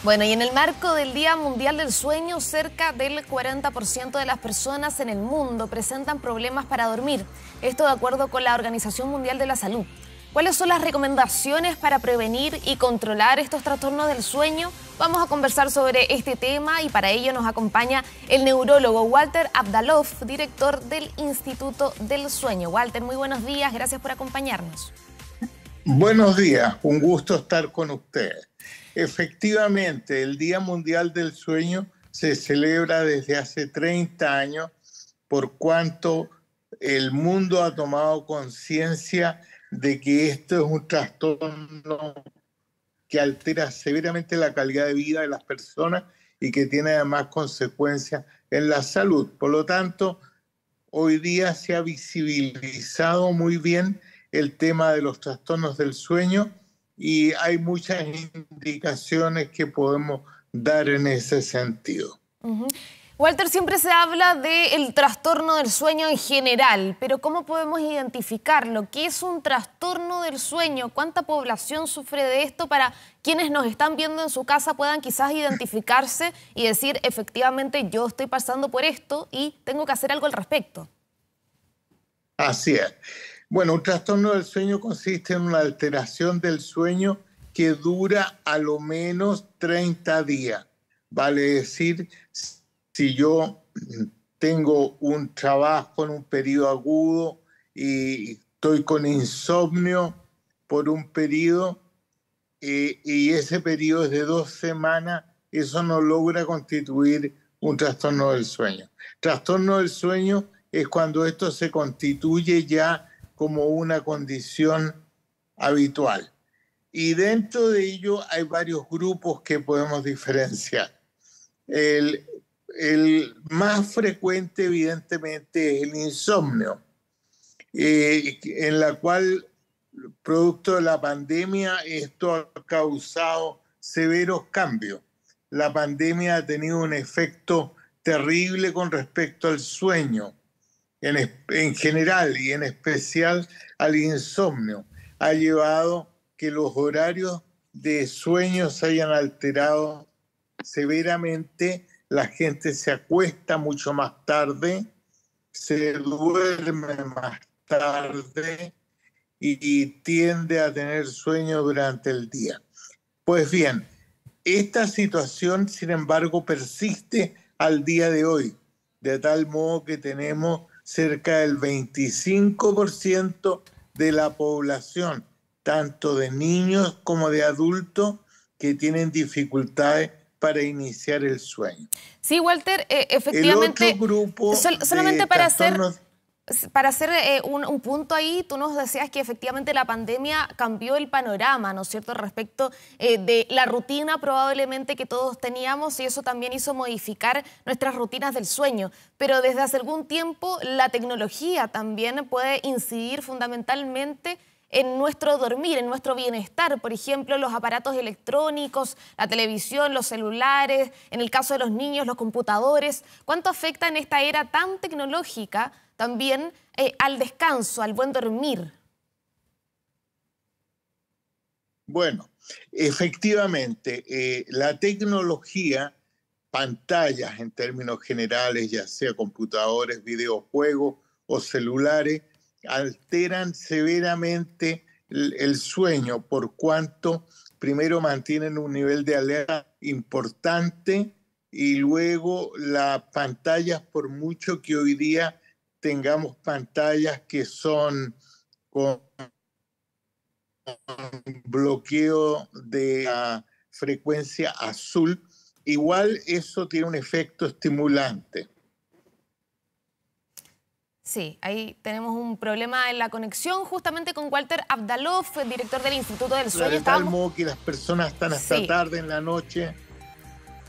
Bueno, y en el marco del Día Mundial del Sueño, cerca del 40% de las personas en el mundo presentan problemas para dormir. Esto de acuerdo con la Organización Mundial de la Salud. ¿Cuáles son las recomendaciones para prevenir y controlar estos trastornos del sueño? Vamos a conversar sobre este tema y para ello nos acompaña el neurólogo Walter Abdalov, director del Instituto del Sueño. Walter, muy buenos días, gracias por acompañarnos. Buenos días, un gusto estar con ustedes. Efectivamente, el Día Mundial del Sueño se celebra desde hace 30 años por cuanto el mundo ha tomado conciencia de que esto es un trastorno que altera severamente la calidad de vida de las personas y que tiene además consecuencias en la salud. Por lo tanto, hoy día se ha visibilizado muy bien el tema de los trastornos del sueño y hay muchas indicaciones que podemos dar en ese sentido. Walter, siempre se habla del trastorno del sueño en general, pero ¿cómo podemos identificarlo? ¿Qué es un trastorno del sueño? ¿Cuánta población sufre de esto para quienes nos están viendo en su casa puedan quizás identificarse y decir, efectivamente, yo estoy pasando por esto y tengo que hacer algo al respecto? Así es. Bueno, un trastorno del sueño consiste en una alteración del sueño que dura a lo menos 30 días. Vale decir, si yo tengo un trabajo en un periodo agudo y estoy con insomnio por un periodo y ese periodo es de 2 semanas, eso no logra constituir un trastorno del sueño. Trastorno del sueño es cuando esto se constituye ya como una condición habitual. Y dentro de ello hay varios grupos que podemos diferenciar. El más frecuente, evidentemente, es el insomnio, en la cual, producto de la pandemia, esto ha causado severos cambios. La pandemia ha tenido un efecto terrible con respecto al sueño, en general y en especial al insomnio. Ha llevado que los horarios de sueño se hayan alterado severamente. La gente se acuesta mucho más tarde, se duerme más tarde y tiende a tener sueño durante el día. Pues bien, esta situación, sin embargo, persiste al día de hoy, de tal modo que tenemos cerca del 25% de la población, tanto de niños como de adultos, que tienen dificultades para iniciar el sueño. Sí, Walter, efectivamente, el otro grupo solamente para hacer un punto ahí, tú nos decías que efectivamente la pandemia cambió el panorama, ¿no es cierto?, respecto de la rutina probablemente que todos teníamos y eso también hizo modificar nuestras rutinas del sueño. Pero desde hace algún tiempo la tecnología también puede incidir fundamentalmente en nuestro dormir, en nuestro bienestar. Por ejemplo, los aparatos electrónicos, la televisión, los celulares, en el caso de los niños, los computadores. ¿Cuánto afecta en esta era tan tecnológica también al descanso, al buen dormir? Bueno, efectivamente, la tecnología, pantallas en términos generales, ya sea computadores, videojuegos o celulares, alteran severamente el sueño, por cuanto primero mantienen un nivel de alerta importante y luego las pantallas, por mucho que hoy día tengamos pantallas que son con bloqueo de la frecuencia azul, igual eso tiene un efecto estimulante. Sí, ahí tenemos un problema en la conexión justamente con Walter Abdalov, el director del Instituto del Sueño. De tal modo que las personas están hasta tarde en la noche.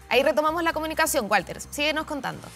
Ahí retomamos la comunicación, Walter. Síguenos contando.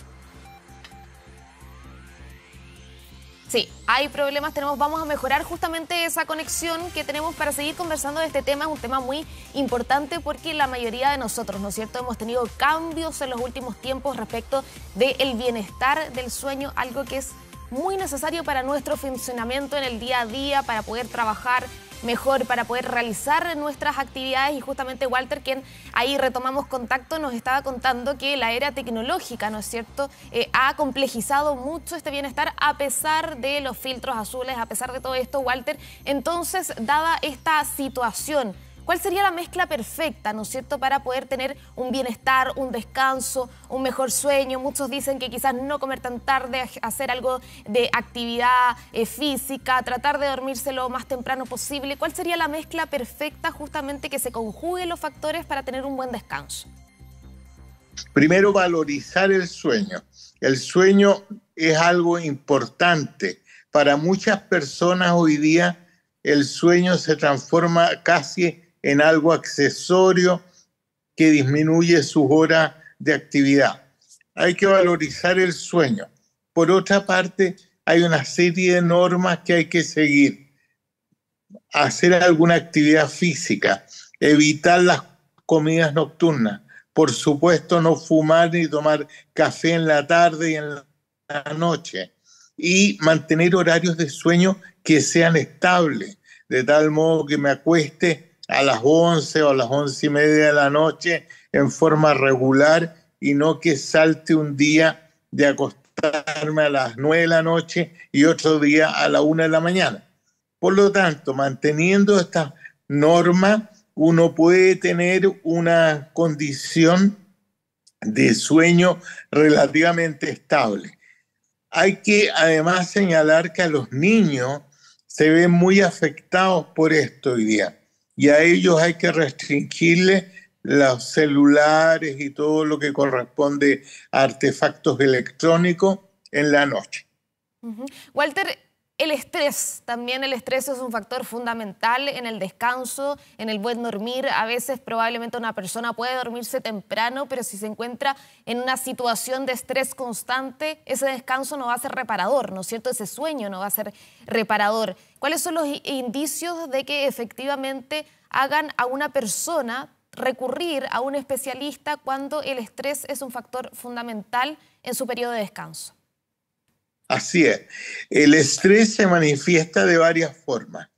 Sí, hay problemas, vamos a mejorar justamente esa conexión que tenemos para seguir conversando de este tema. Es un tema muy importante porque la mayoría de nosotros, ¿no es cierto?, hemos tenido cambios en los últimos tiempos respecto del bienestar del sueño, algo que es muy necesario para nuestro funcionamiento en el día a día, para poder trabajar mejor para poder realizar nuestras actividades. Y justamente Walter, quien ahí retomamos contacto, nos estaba contando que la era tecnológica, ¿no es cierto?, ha complejizado mucho este bienestar a pesar de los filtros azules, a pesar de todo esto, Walter. Entonces, dada esta situación, ¿cuál sería la mezcla perfecta, ¿no es cierto?, para poder tener un bienestar, un descanso, un mejor sueño? Muchos dicen que quizás no comer tan tarde, hacer algo de actividad física, tratar de dormirse lo más temprano posible. ¿Cuál sería la mezcla perfecta justamente que se conjuguen los factores para tener un buen descanso? Primero, valorizar el sueño. El sueño es algo importante. Para muchas personas hoy día el sueño se transforma casi en algo accesorio que disminuye sus horas de actividad. Hay que valorizar el sueño. Por otra parte, hay una serie de normas que hay que seguir. Hacer alguna actividad física, evitar las comidas nocturnas. Por supuesto, no fumar ni tomar café en la tarde y en la noche. Y mantener horarios de sueño que sean estables, de tal modo que me acueste a las 11 o a las 11:30 de la noche en forma regular y no que salte un día de acostarme a las 9 de la noche y otro día a la 1 de la mañana. Por lo tanto, manteniendo estas normas, uno puede tener una condición de sueño relativamente estable. Hay que además señalar que a los niños se ven muy afectados por esto hoy día y a ellos hay que restringirles los celulares y todo lo que corresponde a artefactos electrónicos en la noche. Walter, el estrés es un factor fundamental en el descanso, en el buen dormir. A veces probablemente una persona puede dormirse temprano, pero si se encuentra en una situación de estrés constante, ese descanso no va a ser reparador, ¿no es cierto? Ese sueño no va a ser reparador. ¿Cuáles son los indicios de que efectivamente hagan a una persona recurrir a un especialista cuando el estrés es un factor fundamental en su periodo de descanso? Así es. El estrés se manifiesta de varias formas.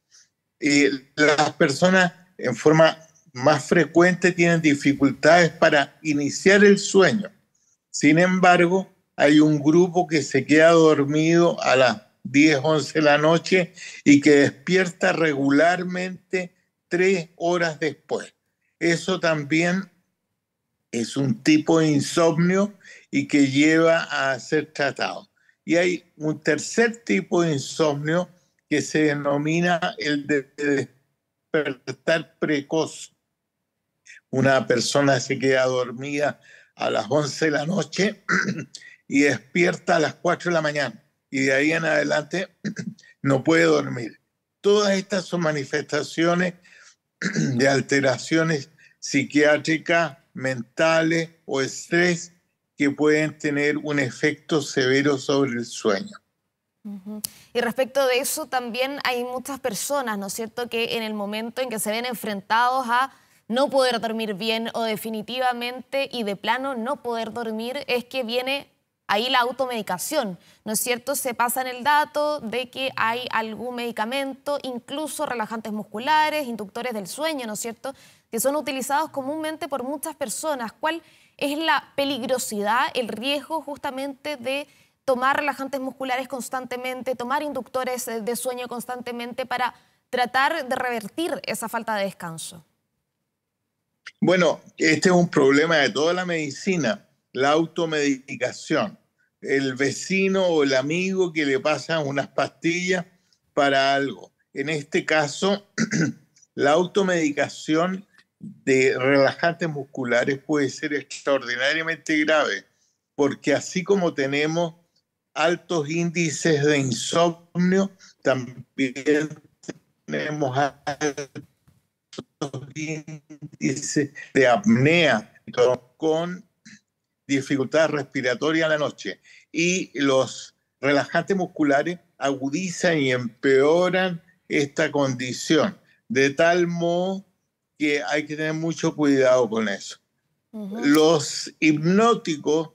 Las personas en forma más frecuente tienen dificultades para iniciar el sueño. Sin embargo, hay un grupo que se queda dormido a las 10, 11 de la noche y que despierta regularmente 3 horas después. Eso también es un tipo de insomnio y que lleva a ser tratado. Y hay un tercer tipo de insomnio que se denomina el de despertar precoz. Una persona se queda dormida a las 11 de la noche y despierta a las 4 de la mañana y de ahí en adelante no puede dormir. Todas estas son manifestaciones de alteraciones psiquiátricas, mentales o estrés que pueden tener un efecto severo sobre el sueño. Y respecto de eso también hay muchas personas, ¿no es cierto?, que en el momento en que se ven enfrentados a no poder dormir bien o definitivamente y de plano no poder dormir, es que viene ahí la automedicación, ¿no es cierto? Se pasan el dato de que hay algún medicamento, incluso relajantes musculares, inductores del sueño, ¿no es cierto?, que son utilizados comúnmente por muchas personas. ¿Cuál es la peligrosidad, el riesgo justamente de tomar relajantes musculares constantemente, tomar inductores de sueño constantemente para tratar de revertir esa falta de descanso? Bueno, este es un problema de toda la medicina, la automedicación. El vecino o el amigo que le pasan unas pastillas para algo. En este caso, la automedicación de relajantes musculares puede ser extraordinariamente grave, porque así como tenemos altos índices de insomnio, también tenemos altos índices de apnea con dificultad respiratoria en la noche. Y los relajantes musculares agudizan y empeoran esta condición, de tal modo que hay que tener mucho cuidado con eso. Los hipnóticos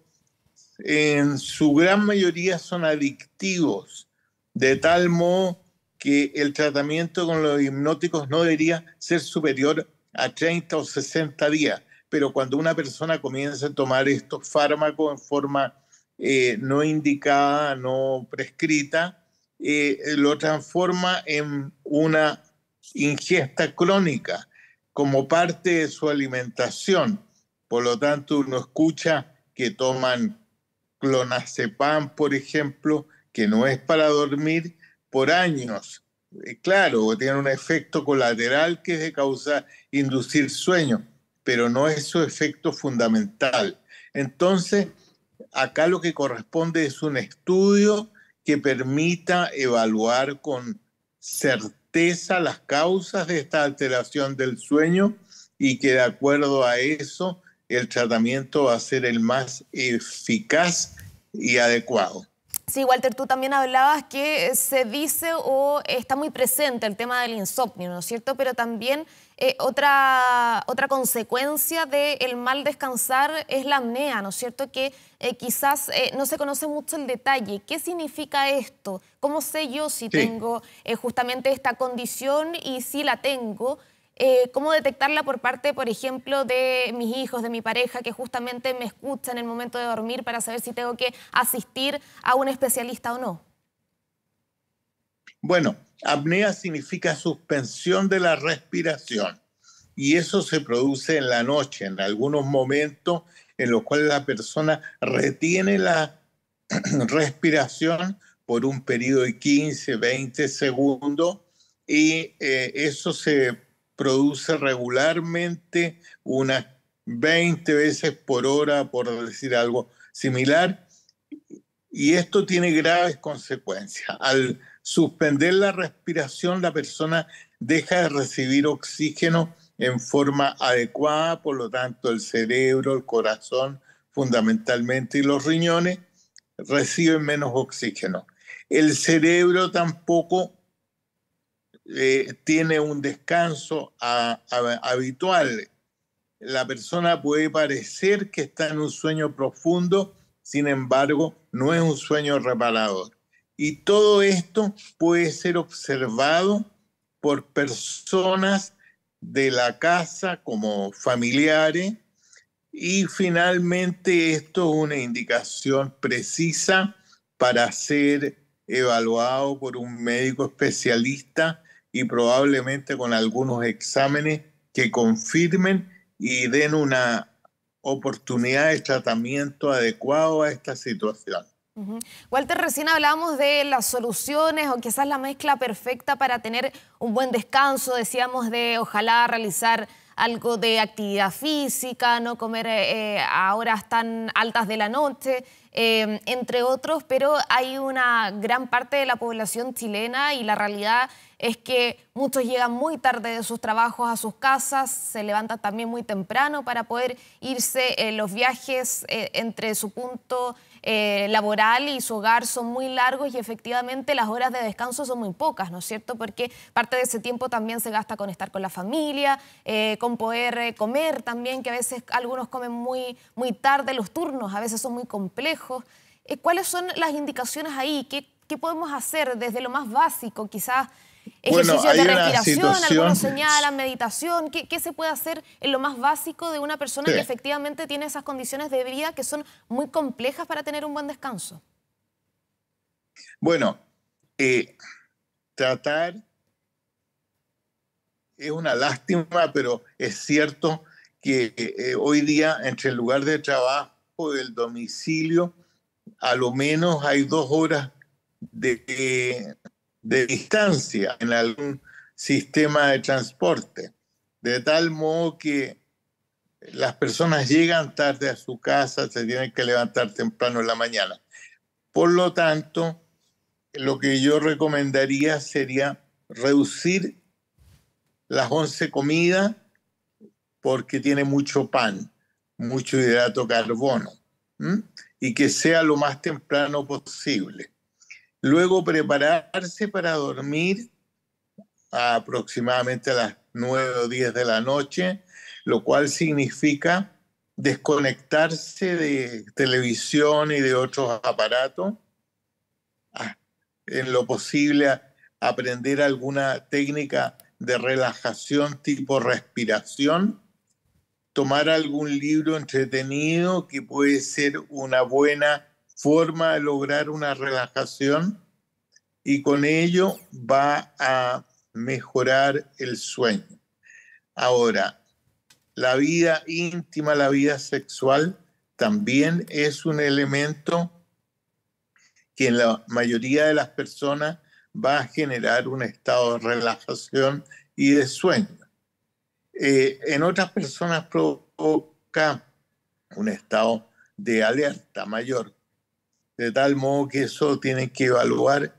en su gran mayoría son adictivos, de tal modo que el tratamiento con los hipnóticos no debería ser superior a 30 o 60 días, pero cuando una persona comienza a tomar estos fármacos en forma no indicada, no prescrita, lo transforma en una ingesta crónica como parte de su alimentación. Por lo tanto, uno escucha que toman clonazepam, por ejemplo, que no es para dormir, por años. Claro, tiene un efecto colateral que es de causar, inducir sueño, pero no es su efecto fundamental. Entonces, acá lo que corresponde es un estudio que permita evaluar con certeza las causas de esta alteración del sueño y que de acuerdo a eso el tratamiento va a ser el más eficaz y adecuado. Sí, Walter, tú también hablabas que se dice o está muy presente el tema del insomnio, ¿no es cierto? Pero también otra consecuencia del mal descansar es la apnea, ¿no es cierto? Que quizás no se conoce mucho el detalle. ¿Qué significa esto? ¿Cómo sé yo si tengo justamente esta condición y si la tengo? ¿Cómo detectarla por parte, por ejemplo, de mis hijos, de mi pareja, que justamente me escucha en el momento de dormir para saber si tengo que asistir a un especialista o no? Bueno, apnea significa suspensión de la respiración y eso se produce en la noche, en algunos momentos en los cuales la persona retiene la respiración por un periodo de 15, 20 segundos y eso se produce regularmente unas 20 veces por hora, por decir algo similar, y esto tiene graves consecuencias. Al suspender la respiración, la persona deja de recibir oxígeno en forma adecuada, por lo tanto el cerebro, el corazón fundamentalmente y los riñones reciben menos oxígeno. El cerebro tampoco tiene un descanso habitual. La persona puede parecer que está en un sueño profundo, sin embargo, no es un sueño reparador. Y todo esto puede ser observado por personas de la casa como familiares y finalmente esto es una indicación precisa para ser evaluado por un médico especialista y probablemente con algunos exámenes que confirmen y den una oportunidad de tratamiento adecuado a esta situación. Walter, recién hablábamos de las soluciones o quizás la mezcla perfecta para tener un buen descanso. Decíamos de ojalá realizar algo de actividad física, no comer a horas tan altas de la noche, entre otros, pero hay una gran parte de la población chilena y la realidad es que muchos llegan muy tarde de sus trabajos a sus casas, se levantan también muy temprano para poder irse. Los viajes entre su punto laboral y su hogar son muy largos y efectivamente las horas de descanso son muy pocas, ¿no es cierto? Porque parte de ese tiempo también se gasta con estar con la familia, con poder comer también, que a veces algunos comen muy tarde, los turnos a veces son muy complejos. ¿Cuáles son las indicaciones ahí? ¿Qué podemos hacer desde lo más básico? Quizás ejercicios de respiración, algunos señalan, meditación. ¿Qué se puede hacer en lo más básico de una persona que efectivamente tiene esas condiciones de vida que son muy complejas para tener un buen descanso? Bueno, tratar es una lástima, pero es cierto que hoy día entre el lugar de trabajo y el domicilio, a lo menos hay 2 horas de distancia en algún sistema de transporte, de tal modo que las personas llegan tarde a su casa, se tienen que levantar temprano en la mañana. Por lo tanto, lo que yo recomendaría sería reducir las 11 comidas porque tiene mucho pan, mucho hidrato de carbono, y que sea lo más temprano posible. Luego prepararse para dormir aproximadamente a las 9 o 10 de la noche, lo cual significa desconectarse de televisión y de otros aparatos, en lo posible aprender alguna técnica de relajación tipo respiración, tomar algún libro entretenido que puede ser una buena forma de lograr una relajación y con ello va a mejorar el sueño. Ahora, la vida íntima, la vida sexual también es un elemento que en la mayoría de las personas va a generar un estado de relajación y de sueño. En otras personas provoca un estado de alerta mayor, de tal modo que eso tiene que evaluar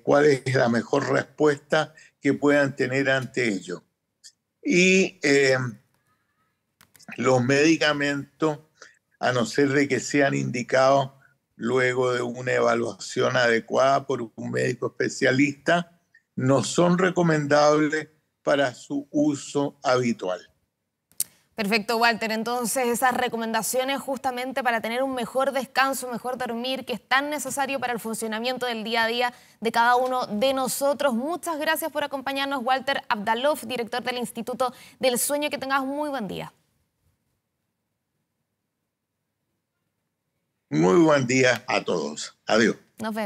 cuál es la mejor respuesta que puedan tener ante ello. Y los medicamentos, a no ser de que sean indicados luego de una evaluación adecuada por un médico especialista, no son recomendables para su uso habitual. Perfecto, Walter. Entonces, esas recomendaciones justamente para tener un mejor descanso, un mejor dormir, que es tan necesario para el funcionamiento del día a día de cada uno de nosotros. Muchas gracias por acompañarnos, Walter Abdalov, director del Instituto del Sueño. Que tengas un muy buen día. Muy buen día a todos. Adiós. Nos vemos.